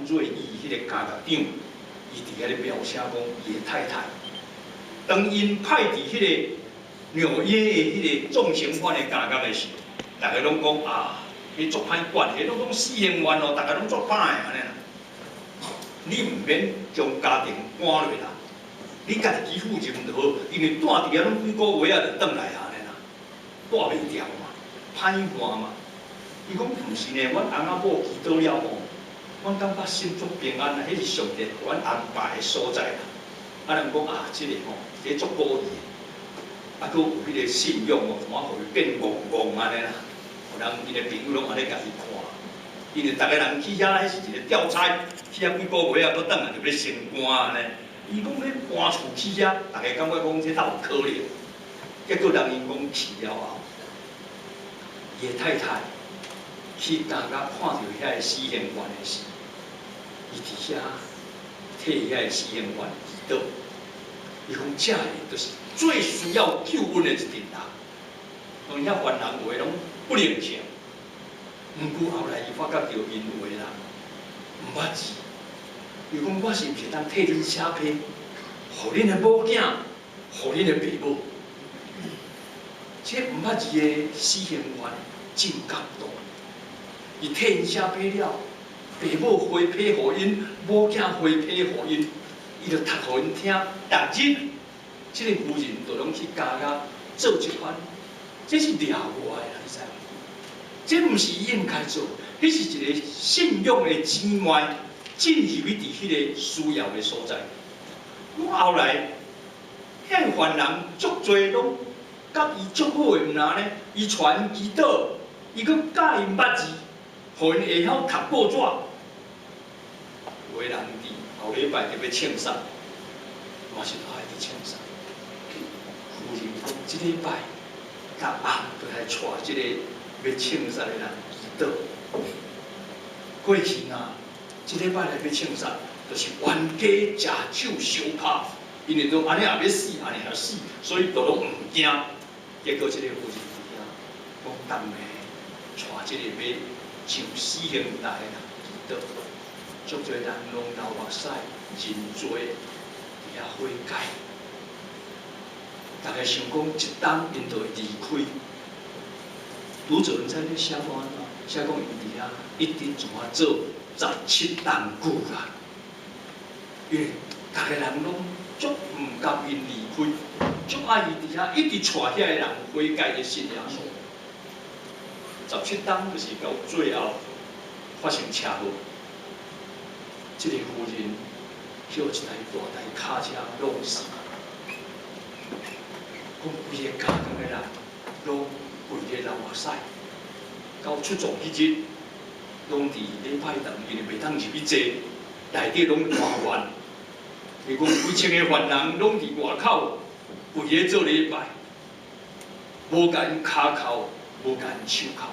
瑞义迄个家乐长，伊伫遐咧描写讲伊的太太，当因派伫迄个纽约的迄个重刑犯的监狱的时，大家拢讲啊，伊足歹管，迄拢死刑犯哦，大家拢足歹安尼啦。你唔免将家庭赶落啦，你家己去负责就好，因为住伫遐拢几个月啊，就转来安尼啦，住袂掉嘛，歹看嘛。伊讲毋是呢，阮翁仔某祈祷了后，阮感觉心足平安啦，迄是上帝阮安排的所在啦。啊，人讲啊，即个吼，这足鼓励的，啊，佮有迄个信用哦，怎啊互伊变戆戆安尼啦？有人伊的朋友拢安尼家己看，因为逐个人去遐，迄是一个吊差，去遐几个月啊，搁转来就要升官安尼。伊讲要搬厝去遐，逐个感觉讲这哪有可能？结果人因讲去了后，伊的太太。去大家看到遐个死刑犯的时，伊伫遐替遐个死刑犯祈祷。伊讲这个就是最需要救恩的一群人。当遐犯人话拢不灵性，毋过后来伊发觉到因话人毋捌字。伊讲我是毋是当替恁写批，互恁的某囝，互恁的爸母。这毋捌字的死刑犯真感动。伊替因写批了，爸母回批互因，某囝回批互因，伊就读互因听。逐日，即个夫人就拢去家家做一番，这是了我的啦，你知无？这毋是伊应该做，迄是一个信用的姊妹进入去伫迄个需要的所在。我后来，遐犯人足侪拢甲伊足好的，毋然呢？伊传祈祷，伊阁教因捌字。互因会晓读报纸，有个人伫后礼拜就要庆杀，我是都爱伫庆杀。夫人讲，即礼拜甲暗就来带即个要庆杀的人祈祷。过去啊，即礼拜来要庆杀，就是冤家食酒相拍，因为都安尼也要死，安尼也死，所以都拢毋惊。结果即个夫人伫遐讲，当下带即个要。上死刑台的人祈祷，足侪人拢流目屎，真多伫遐悔改。大家想讲一冬因就会离开，读者在咧写讲安怎？写讲因伫遐一定怎啊做17冬久啦，因为大家人拢足毋甘因离开，足爱伊伫遐一直带遐个人悔改的信仰。17冬就是到最后发生车祸，这个夫人叫一台大台卡车弄死，讲规个家庭的人拢为咧流目屎，到出殡迄日，拢伫礼拜堂，因为袂当入去坐，内底拢团圆。伊讲规千个犯人拢伫外口为咧做礼拜，无甲因骹口。无甲因手口，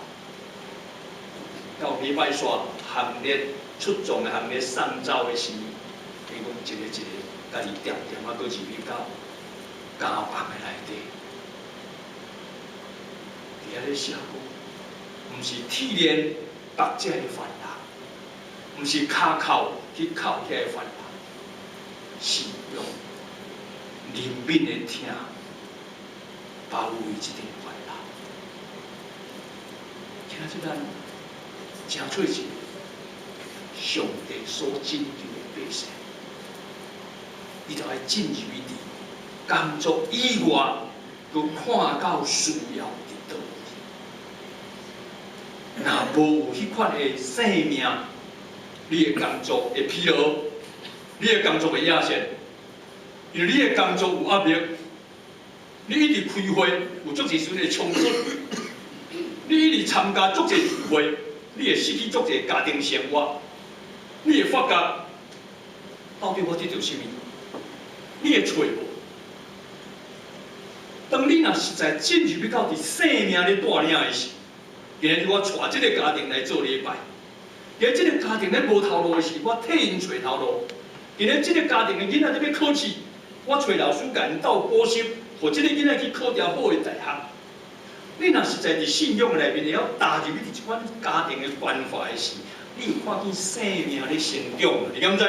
到礼拜煞行列出众的行列送走的时，伊讲一个一个家己点点啊，搁入去到家房的内底，伫遐咧写讲，毋是铁链绑遮的犯人，毋是骹口去靠遐的犯人，是用灵敏的听包围即个犯人。今仔日咱真做是上帝所拯救的百姓，伊就爱进入伊伫工作以外，佮看到需要伫倒位。若无有迄款的生命，你的工作会疲劳，你的工作会野线，因为你的工作有压力，你一直开会，有足侪时阵会冲突。你一直参加足侪聚会，你会失去足侪家庭生活，你会发觉到底我得到什么？你会找无？当你若实在进入去到伫生命咧带领的时，今日我带即个家庭来做礼拜，今日即个家庭咧无头路的时，我替因找头路。今日即个家庭的囡仔咧要考试，我找老师甲因斗补习，互即个囡仔去考条好的大学。你若实在伫信仰内面会晓踏入去一款家庭的关怀的时，你有看见生命咧成长，你敢知？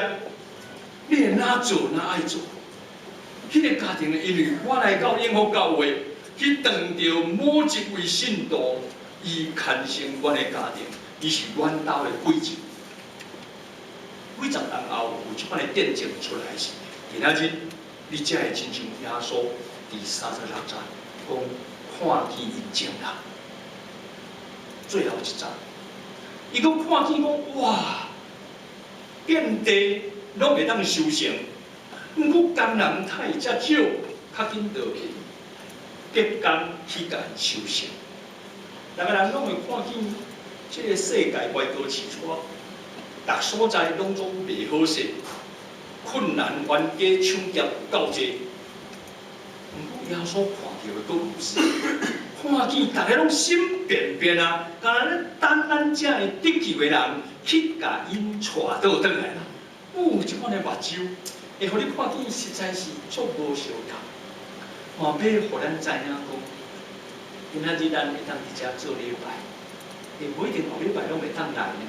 你会哪做哪爱做？迄个家庭，因为我来到永福教会，去撞到某一位信徒，伊牵生阮的家庭，伊是阮兜的贵人。几十年后有即款的见证出来时，今仔日你才会真像耶稣第36章讲，看见因证人。最后一章，伊讲看见讲哇，遍地拢会当修成。毋过工人太遮少，较紧就结工去甲因修成。每个人拢会看见，即个世界歪高起错，逐所在拢总袂好势，困难冤家抢劫有够济。毋过耶稣看到的佫毋是，看见大家拢心变变啊，敢若咧等咱遮个得救的人去甲因带倒转来啦。即款的目睭。会互你看见，实在是足无相共。嘛，要互咱知影讲，今仔日咱会当伫遮做礼拜，也不一定后礼拜拢会当来呢。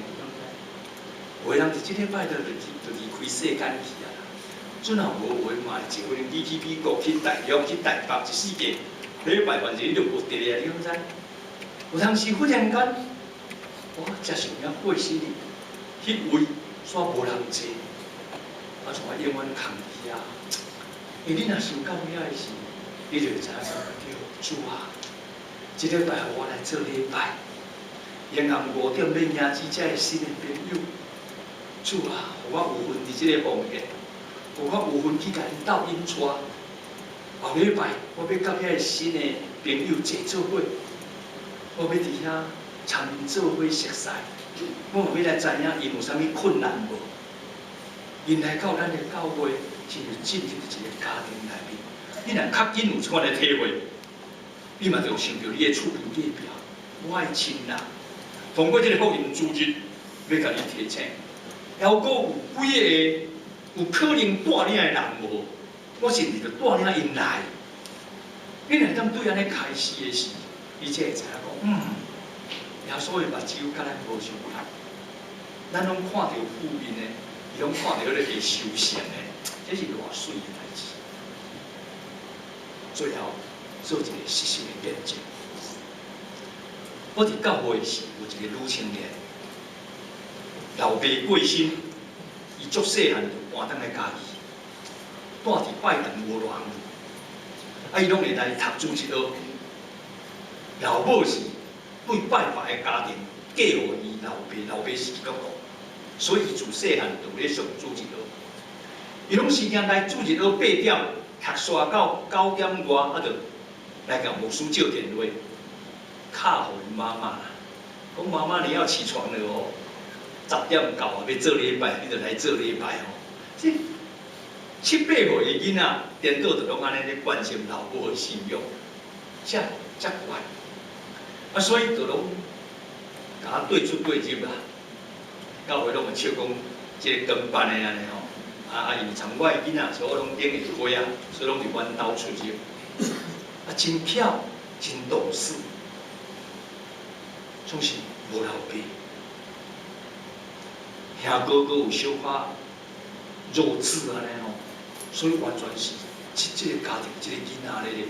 有的人伫即礼拜就离开世间去啊。准也无话嘛，一个人去美国、去大陆、去台北一世界，礼拜完日就无伫咧，你敢知？有当时忽然间，我真想要过死哩，迄位煞无人坐。我从永远空去啊！因为你若想到遐个时，你就会知影讲，主啊，即礼拜互我来做礼拜，延暗5点要迎接遮个新的朋友。主啊，互我有份伫即个奉献，互我有份去甲因斗因带。后礼拜我要甲遐个新的朋友坐做伙，我要伫遐参因做伙熟悉，我嘛要来知影因有啥物困难无。因来到咱的教会，就进入一个家庭内面。你若较紧有这款的体会，你嘛就想到你的厝边隔壁，我的亲人，通过这个福音主日，要甲你提醒。还有有几个有可能带领的人无？我甚至就带领因来。你若当对安尼开始的时，你才会知影讲，耶稣的目睭甲咱无相共，咱拢看到负面的。伊拢看到迄个会修成的，这是偌水的代志。最后做一个实实的见证。我伫教会时有一个女青年，老爸过身，伊足细汉就搬倒来家己，住伫拜堂无偌远，伊拢会来读主日学。老母是对拜拜的家庭嫁互伊老爸是基督徒。所以自细汉就咧上主日学，伊拢时间来主日学8点，读煞到9点外，就来甲牧师借电话，敲互因妈妈，讲妈妈你要起床了哦，10点到啊，要做礼拜，你就来做礼拜哦。这7、8岁的囡仔，颠倒就拢安尼咧关心老母的信仰，遮怪，所以就拢甲我对出对入啦。教会拢会笑讲，即个跟班的安尼吼，因为从我的囡仔，所以我拢顶会花啊，所以拢伫阮兜出入，真巧，真懂事，总是无老爸，兄哥哥有小可弱智安尼吼，所以完全是即个家庭即个囡仔咧